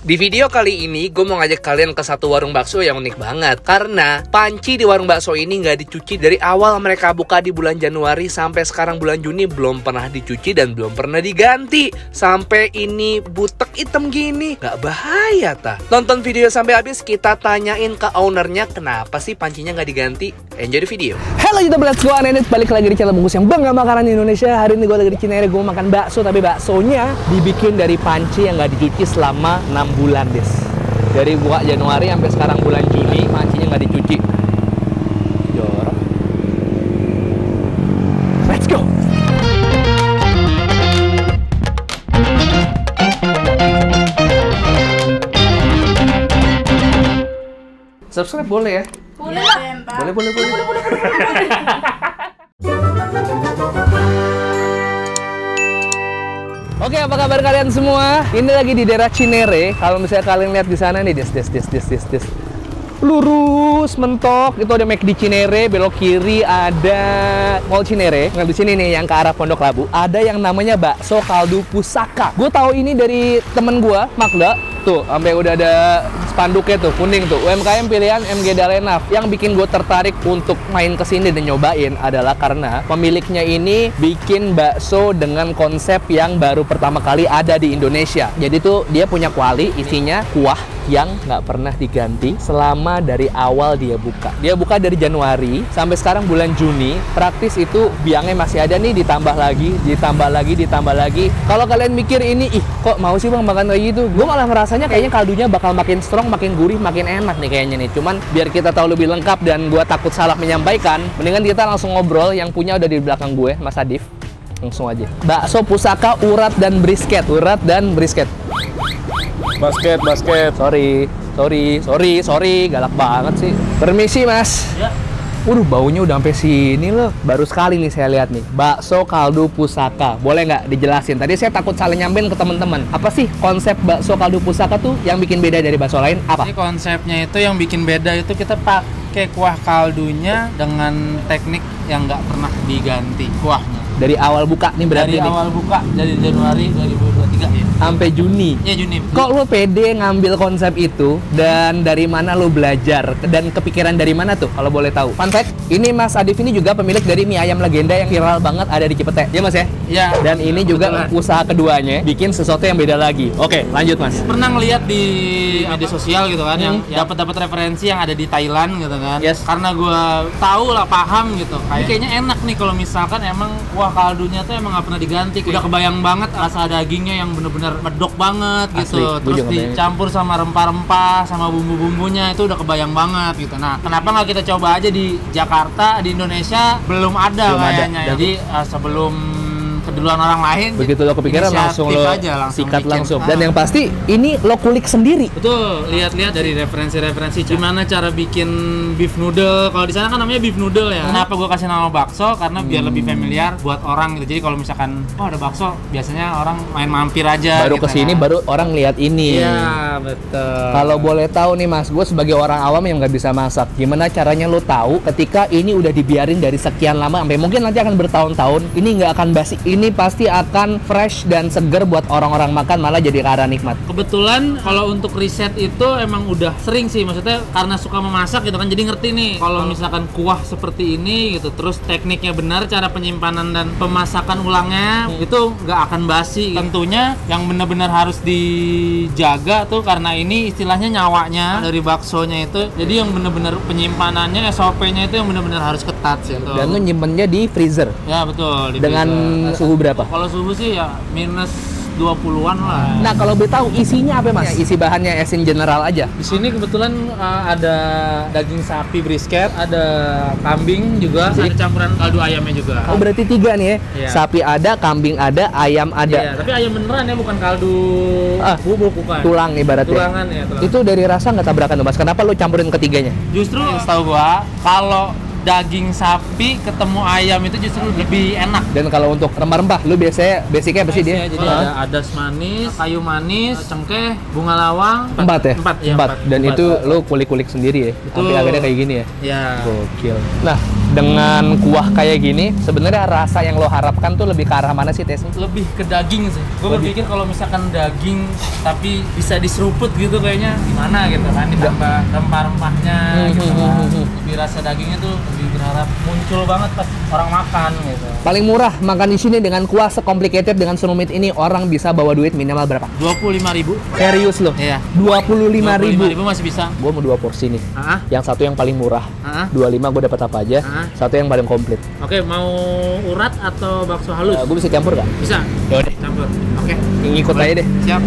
Di video kali ini, gue mau ngajak kalian ke satu warung bakso yang unik banget. Karena panci di warung bakso ini nggak dicuci dari awal mereka buka di bulan Januari sampai sekarang bulan Juni belum pernah dicuci dan belum pernah diganti. Sampai ini butek hitam gini, nggak bahaya ta? Tonton video sampai habis, kita tanyain ke ownernya kenapa sih pancinya nggak diganti. Enjoy the video. Halo YouTube, let's go Anenet. Balik lagi di channel Bungkus yang bangga makanan Indonesia. Hari ini gue lagi di Cinere, gue makan bakso. Tapi baksonya dibikin dari panci yang nggak dicuci selama 6 bulan des. Dari buka Januari sampai sekarang bulan Juni, pancinya nggak dicuci. Jorok. Let's go. Subscribe boleh ya? Boleh. Boleh. Oke, apa kabar kalian semua? Ini lagi di daerah Cinere. Kalau misalnya kalian lihat di sana nih, des. Lurus mentok, itu ada McD Cinere, belok kiri ada Mall Cinere. Nah, di sini nih yang ke arah Pondok Labu, ada yang namanya bakso kaldu pusaka. Gue tahu ini dari temen gue, Magda. Tuh, sampai udah ada spanduknya tuh, kuning tuh. UMKM pilihan MG Dalenaf. Yang bikin gue tertarik untuk main ke sini dan nyobain adalah karena pemiliknya ini bikin bakso dengan konsep yang baru pertama kali ada di Indonesia. Jadi tuh dia punya kuali, isinya kuah yang nggak pernah diganti selama dari awal dia buka. Dia buka dari Januari sampai sekarang bulan Juni. Praktis itu biangnya masih ada nih, ditambah lagi. Kalau kalian mikir ini, ih kok mau sih bang makan kayak gitu? Gue malah ngerasanya kayaknya kaldunya bakal makin strong, makin gurih, makin enak nih kayaknya nih. Cuman biar kita tahu lebih lengkap dan gue takut salah menyampaikan, mendingan kita langsung ngobrol. Yang punya udah di belakang gue, Mas Adif. Langsung aja. Bakso pusaka urat dan brisket. Basket. Sorry, galak banget sih. Permisi, Mas. Ya. Waduh, baunya udah sampai sini loh. Baru sekali nih saya lihat nih. Bakso kaldu pusaka. Boleh nggak dijelasin? Tadi saya takut salah nyampein ke teman-teman. Apa sih konsep bakso kaldu pusaka tuh yang bikin beda dari bakso lain? Apa? Jadi konsepnya itu yang bikin beda itu kita pakai kuah kaldunya dengan teknik yang nggak pernah diganti kuahnya. Dari awal buka nih berarti dari nih. awal buka dari Januari 2023 ya. Sampai Juni. Ya Juni. Kok lo pede ngambil konsep itu dan dari mana lo belajar dan kepikiran dari mana tuh kalau boleh tahu? Fun fact, ini Mas Adif ini juga pemilik dari mie ayam legenda yang viral banget ada di Cipete. Ya Mas ya? Ya. Dan ini juga Betulan. usaha keduanya bikin sesuatu yang beda lagi. Oke, lanjut Mas. Pernah ngeliat di media sosial gitu kan yang dapat referensi yang ada di Thailand gitu kan. Yes. Karena gua tahu lah, paham gitu. Ini kayaknya enak nih kalau misalkan emang kuah kaldunya tuh emang nggak pernah diganti. Udah kebayang banget rasa dagingnya yang bener-bener medok banget gitu. Asli, gua Terus juga kebayang. dicampur sama rempah-rempah sama bumbu-bumbunya itu udah kebayang banget gitu. Nah, kenapa nggak kita coba aja di Jakarta, di Indonesia belum ada kayaknya. Jadi sebelum keduluan orang lain, Begitu lo kepikiran langsung lo sikat bikin. langsung. Dan yang pasti ini lo kulik sendiri. Betul, lihat-lihat dari referensi gimana cara bikin beef noodle. Kalau di sana kan namanya beef noodle ya. Kenapa gue kasih nama bakso? Karena biar lebih familiar buat orang gitu. Jadi kalau misalkan ada bakso, biasanya orang main mampir aja. Baru gitu kesini kan. baru orang lihat ini. Iya, betul. Kalau boleh tahu nih Mas, gue sebagai orang awam yang nggak bisa masak, gimana caranya lo tahu ketika ini udah dibiarin dari sekian lama sampai mungkin nanti akan bertahun-tahun, ini nggak akan basi, ini pasti akan fresh dan seger buat orang-orang makan, malah jadi rara nikmat. Kebetulan kalau untuk riset itu emang udah sering sih, maksudnya karena suka memasak gitu kan, jadi ngerti nih kalau misalkan kuah seperti ini gitu, terus tekniknya benar, cara penyimpanan dan pemasakan ulangnya itu nggak akan basi. Tentunya yang benar-benar harus dijaga tuh karena ini istilahnya nyawanya dari baksonya itu, jadi yang benar-benar penyimpanannya SOP-nya itu yang benar-benar harus ketat sih. Dan lo nyimpennya di freezer Ya betul. dengan suhu berapa? Kalau suhu sih ya minus 20-an lah. Nah kalau boleh tahu isinya apa Mas? Isi bahannya esin general aja. Di sini kebetulan ada daging sapi brisket, ada kambing juga, ada campuran kaldu ayamnya juga. Oh berarti 3 nih ya? Iya. Sapi ada, kambing ada, ayam ada. Iya, tapi ayam beneran ya, bukan kaldu bubuk, bukan. Tulang ibaratnya. Tulangan ya, tulang. Itu dari rasa nggak tabrakan tuh Mas? Kenapa lo campurin ketiganya? Justru setahu gua kalau daging sapi ketemu ayam itu justru lebih enak. Dan kalau untuk rempah-rempah, lu basicnya apa sih dia? Jadi ada adas manis, kayu manis, cengkeh, bunga lawang. 4 ya? Empat. Dan itu lu kulik-kulik sendiri ya? Betul. Sampai akhirnya kayak gini ya? Ya. Gokil. Nah, dengan kuah kayak gini, sebenarnya rasa yang lo harapkan tuh lebih ke arah mana sih, Tes? Lebih ke daging sih. Gue berpikir kalau misalkan daging tapi bisa diseruput gitu kayaknya gimana gitu kan, ditambah rempah-rempahnya gitu kan. Lebih rasa dagingnya tuh lebih berharap muncul banget pas orang makan gitu. Paling murah makan di sini dengan kuah sekomplikated dengan serumit ini, orang bisa bawa duit minimal berapa? 25.000. Serius lo? Iya. 25.000. Masih bisa. Gue mau 2 porsi nih. Yang satu yang paling murah. 25 gue dapat apa aja. Satu yang paling komplit. Oke, mau urat atau bakso halus? Gue bisa campur gak? Bisa. Yaudah. Campur. Oke. Ngikut aja deh. Siap.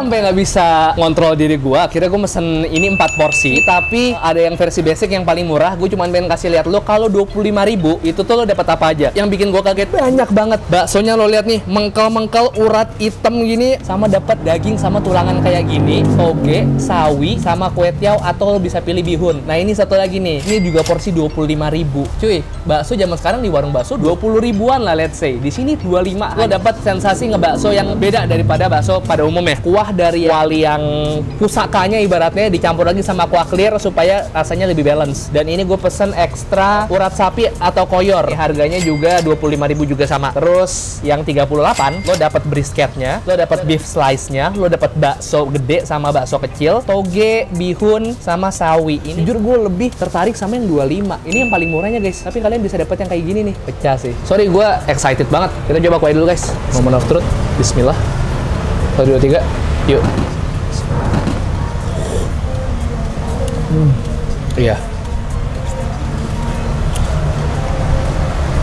Sampai nggak bisa ngontrol diri gue, akhirnya gue mesen ini 4 porsi, tapi ada yang versi basic yang paling murah. Gue cuma pengen kasih lihat lo, kalau 25.000 itu tuh lo dapat apa aja. Yang bikin gue kaget banyak banget. Baksonya lo lihat nih, mengkel-mengkel, urat hitam gini, sama dapat daging sama tulangan kayak gini, toge, sawi, sama kue tiaw, atau lo bisa pilih bihun. Nah ini satu lagi nih, ini juga porsi 25.000. Cuy, bakso zaman sekarang di warung bakso 20 ribuan lah, let's say. Di sini 25. Lo dapat sensasi ngebakso yang beda daripada bakso pada umumnya. Kuah dari wali yang pusakanya ibaratnya dicampur lagi sama kuah clear supaya rasanya lebih balance. Dan ini gue pesen ekstra urat sapi atau koyor. Harganya juga 25.000 juga sama. Terus yang 38 lo dapat brisketnya, lo dapat beef slice-nya, lo dapat bakso gede sama bakso kecil, toge, bihun sama sawi. Ini jujur gue lebih tertarik sama yang 25. Ini yang paling murahnya guys. Tapi kalian bisa dapat yang kayak gini nih. Pecah sih. Sorry, gue excited banget. Kita coba kuah dulu guys. Moment of truth. Bismillah. 1, 2, 3. Yuk. Iya.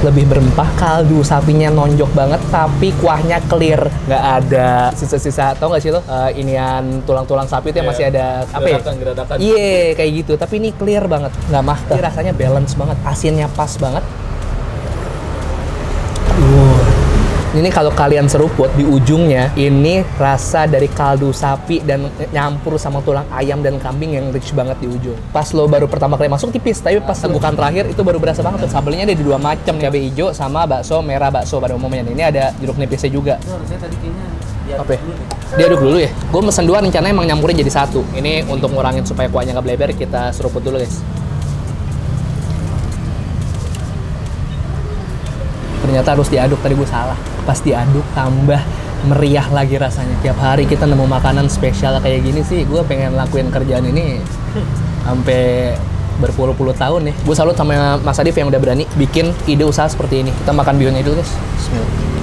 Lebih berempah, kaldu sapinya nonjok banget, tapi kuahnya clear, nggak ada sisa-sisa. Tau nggak sih lo? Inian tulang-tulang sapi itu yang masih ada apa ya? Geradakan. Iya, kayak gitu. Tapi ini clear banget, nggak mahka. Ini rasanya balance banget, asinnya pas banget. Ini kalau kalian seruput di ujungnya, ini rasa dari kaldu sapi dan nyampur sama tulang ayam dan kambing yang rich banget di ujung. Pas lo baru pertama kali masuk tipis, tapi pas tegukan terakhir itu baru berasa banget. Sambelnya ada di 2 macam, cabai hijau sama bakso merah bakso pada umumnya. Ini ada jeruk nipisnya juga. Harusnya tadi kayaknya Apa ya? Diaduk dulu ya? Gue mesen 2, rencananya emang nyampurin jadi 1. Ini untuk ngurangin supaya kuahnya nggak bleber, kita seruput dulu guys. Ternyata harus diaduk, tadi gue salah. Pas diaduk tambah meriah lagi rasanya. Tiap hari kita nemu makanan spesial kayak gini sih, gue pengen lakuin kerjaan ini sampai berpuluh-puluh tahun nih. Gue salut sama Mas Adif yang udah berani bikin ide usaha seperti ini. Kita makan bihunnya dulu guys. Bismillah.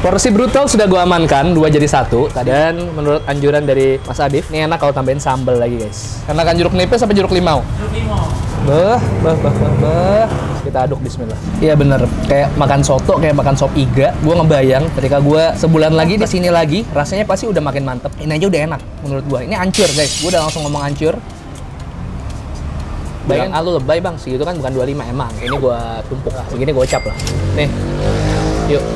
Porsi brutal sudah gue amankan, 2 jadi 1. Dan menurut anjuran dari Mas Adif, ini enak kalau tambahin sambal lagi guys. Karena kan jeruk nipis apa jeruk limau? Jeruk limau. Kita aduk, bismillah. Iya bener, kayak makan soto, kayak makan sop iga. Gue ngebayang ketika gue sebulan lagi di sini lagi, rasanya pasti udah makin mantep. Ini aja udah enak menurut gue. Ini hancur guys, gue udah langsung ngomong hancur. Bayang, lu lebay bang, segitu kan bukan 25 emang. Ini gue tumpuk, segini gue cap lah. Nih, yuk.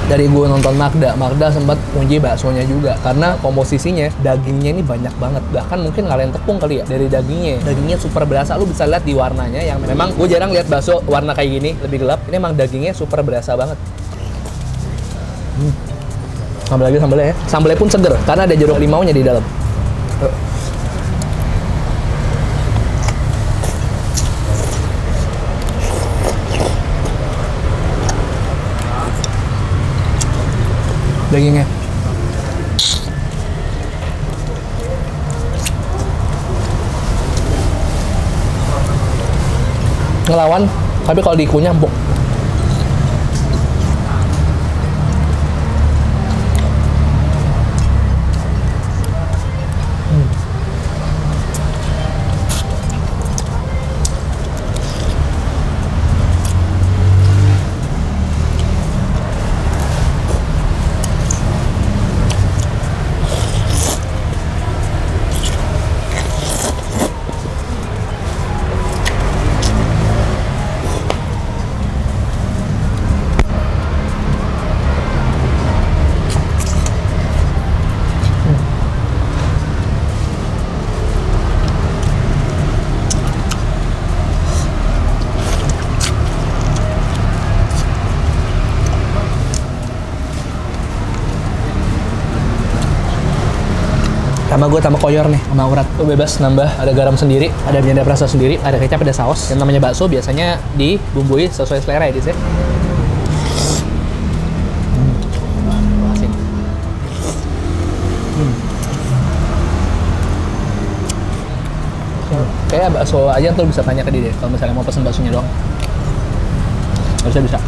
Dari gue nonton Magda sempat uji baksonya juga karena komposisinya dagingnya ini banyak banget, bahkan mungkin ngalahin tepung kali ya. Dari dagingnya super berasa, lu bisa lihat di warnanya yang memang gue jarang lihat bakso warna kayak gini lebih gelap. Ini emang dagingnya super berasa banget. Tambah lagi sambelnya ya, sambelnya pun seger karena ada jeruk limaunya di dalam. dagingnya. Ngelawan, tapi kalau dikunyah empuk. Sama gue tambah koyor nih, sama urat. Lo bebas nambah, ada garam sendiri, ada penyedap rasa sendiri, ada kecap, ada saus. Yang namanya bakso biasanya dibumbui sesuai selera ya, Dis ya. Asin. Kayak bakso aja tuh bisa tanya ke dia deh, kalau misalnya mau pesen baksonya doang. Harusnya bisa.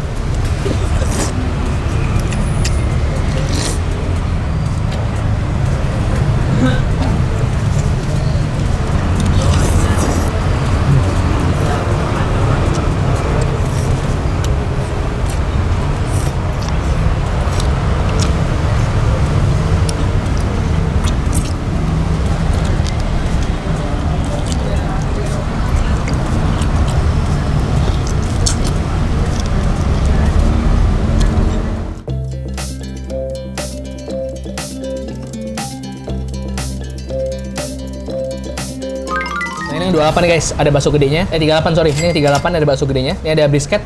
Ini 28 nih guys, ada bakso gedenya. 38 sorry, ini 38 ada bakso gedenya. Ini ada brisket.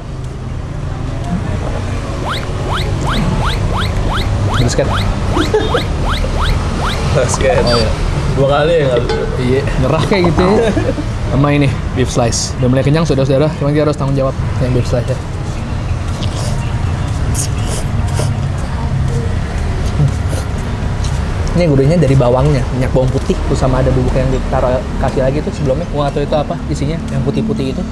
Brisket. Basket. Oh iya. 2 kali ya nggak? Iya, nyerah kayak gitu. Sama ini beef slice. Udah mulai kenyang saudara-saudara, cuma kita harus tanggung jawab yang beef slice ya. Ini gurihnya dari bawangnya, minyak bawang putih, terus sama ada bubuk yang ditaruh kasih lagi tuh sebelumnya. Gua nggak tahu itu apa isinya, yang putih-putih itu.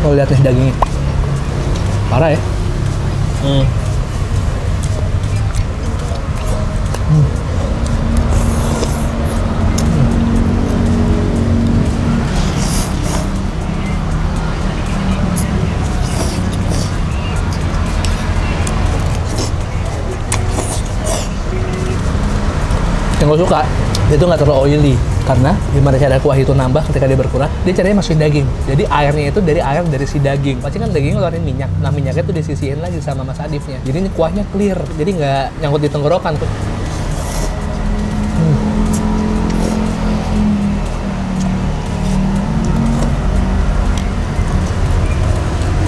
Oh lihat nih dagingnya, parah ya. Yang gue suka, dia tuh nggak terlalu oily. Karena gimana cara kuah itu nambah ketika dia berkurang, dia caranya masukin daging. Jadi airnya itu dari air dari si daging. Pasti kan daging ngeluarin minyak. Nah minyaknya tuh disisihin lagi sama Mas Adifnya. Jadi ini kuahnya clear. Jadi nggak nyangkut di tenggorokan tuh.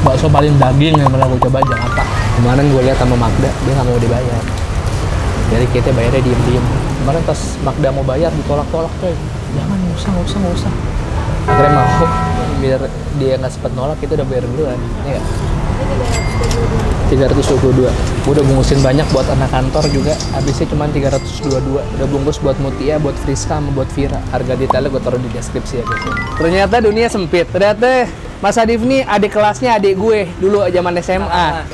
Bakso paling daging yang pernah gue coba Jakarta. Kemarin gue lihat sama Magda, dia nggak mau dibayar. Jadi kita bayarnya diem-diem. Kemarin pas Magda mau bayar ditolak-tolak coy. Jangan, nggak usah. Akhirnya mau, biar dia nggak sempet nolak, kita udah bayar duluan. Iya nggak? 322. Gue udah bungkusin banyak buat anak kantor juga. Habisnya cuma 322. Udah bungkus buat Mutia, buat Friska, sama buat Vira. Harga detailnya gue taruh di deskripsi ya guys. Ternyata dunia sempit. Ternyata Mas Adif nih adik kelasnya adik gue dulu zaman SMA.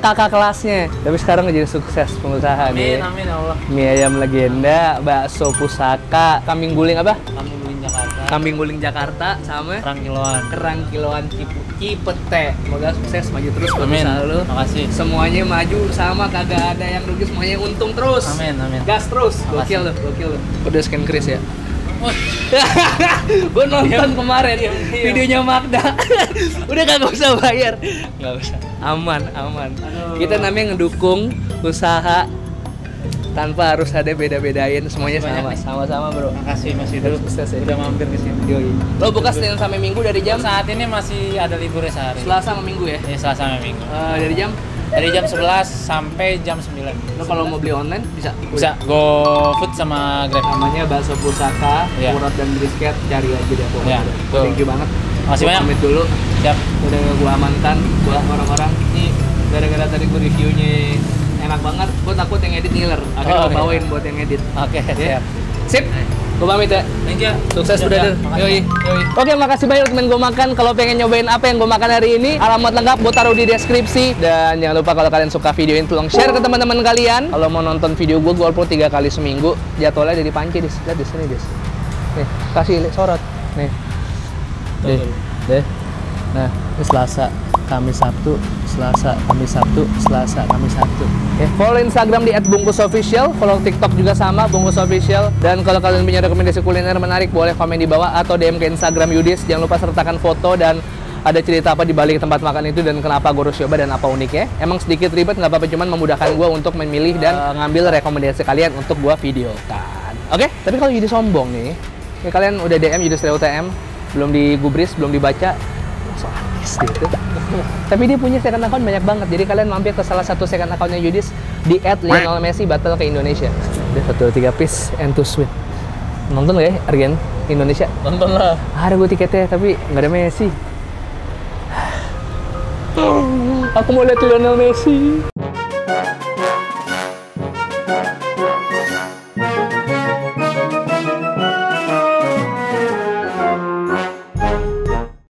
Kakak kelasnya. Tapi sekarang jadi sukses pengusaha nih. Amin ya Allah. Mie ayam legenda, bakso pusaka, kambing guling apa? Kambing guling Jakarta. Kambing guling Jakarta sama kerang kiloan Cipete. Semoga sukses, maju terus pengusaha lu. Makasih. Semuanya maju sama, kagak ada yang rugi, semuanya untung terus. Amin. Gas terus. Gokil lu. Udah scan kris ya. Gue nonton kemarin videonya Magda. Udah kagak usah bayar. Nggak usah. Aman. Aduh. Kita namanya ngedukung usaha tanpa harus ada beda-bedain, semuanya sama-sama bro. Makasih Mas Idul. Sukses ya. Udah mampir ke sini. Yoi. Lo buka Senin sampai Minggu dari jam Saat ini masih ada liburnya sehari. Selasa sama Minggu ya? Iya, Selasa sama Minggu. Dari jam? Dari jam 11 sampai jam 9. Lo kalau mau beli online bisa? Bisa GoFood sama Grab. Namanya bakso pusaka, Iya. urat dan brisket, cari aja deh. Iya, betul. Thank you banget. Makasih Gua banyak. pamit dulu. Siap. Udah gue amankan buat orang-orang. Nih gara-gara tadi gue reviewnya enak banget, gue takut yang edit ngiler. Akhirnya gue bawain buat yang edit. Oke, siap. Sip. Gue pamit ya. Thank you. Sukses, Siap, brother. siap. Yoi. Oke, makasih banyak temen gue makan. Kalau pengen nyobain apa yang gue makan hari ini, alamat lengkap gue taruh di deskripsi. Dan jangan lupa kalau kalian suka video ini, tolong share ke teman-teman kalian. Kalau mau nonton video gue upload 3 kali seminggu. Jadwalnya dari Panci, Dis. Lihat di sini, Dis. Nih, kasih sorot. Nih. Deh. Nah, ini Selasa, Kamis, Sabtu, Selasa, Kamis, Sabtu, Selasa, Kamis, Sabtu. Oke, follow Instagram di @bungkusofficial, follow TikTok juga sama bungkusofficial. Dan kalau kalian punya rekomendasi kuliner menarik, boleh komen di bawah atau DM ke Instagram Yudis. Jangan lupa sertakan foto dan ada cerita apa di balik tempat makan itu dan kenapa gue harus coba dan apa uniknya. Emang sedikit ribet nggak apa-apa, cuman memudahkan gue untuk memilih dan ngambil rekomendasi kalian untuk gue videokan. Oke, tapi kalau Yudis sombong nih, ya kalian udah DM Yudis UTM, belum digubris, belum dibaca. So artis gitu. Tapi dia punya second account banyak banget. Jadi kalian mampir ke salah satu second accountnya Yudis di @LionelMessi Battle ke Indonesia. Dia satu 3 piece and 2 sweet. Nonton gak ya Argen Indonesia? Nonton lah. Ada gue tiketnya tapi nggak ada Messi. Aku mau lihat Lionel Messi.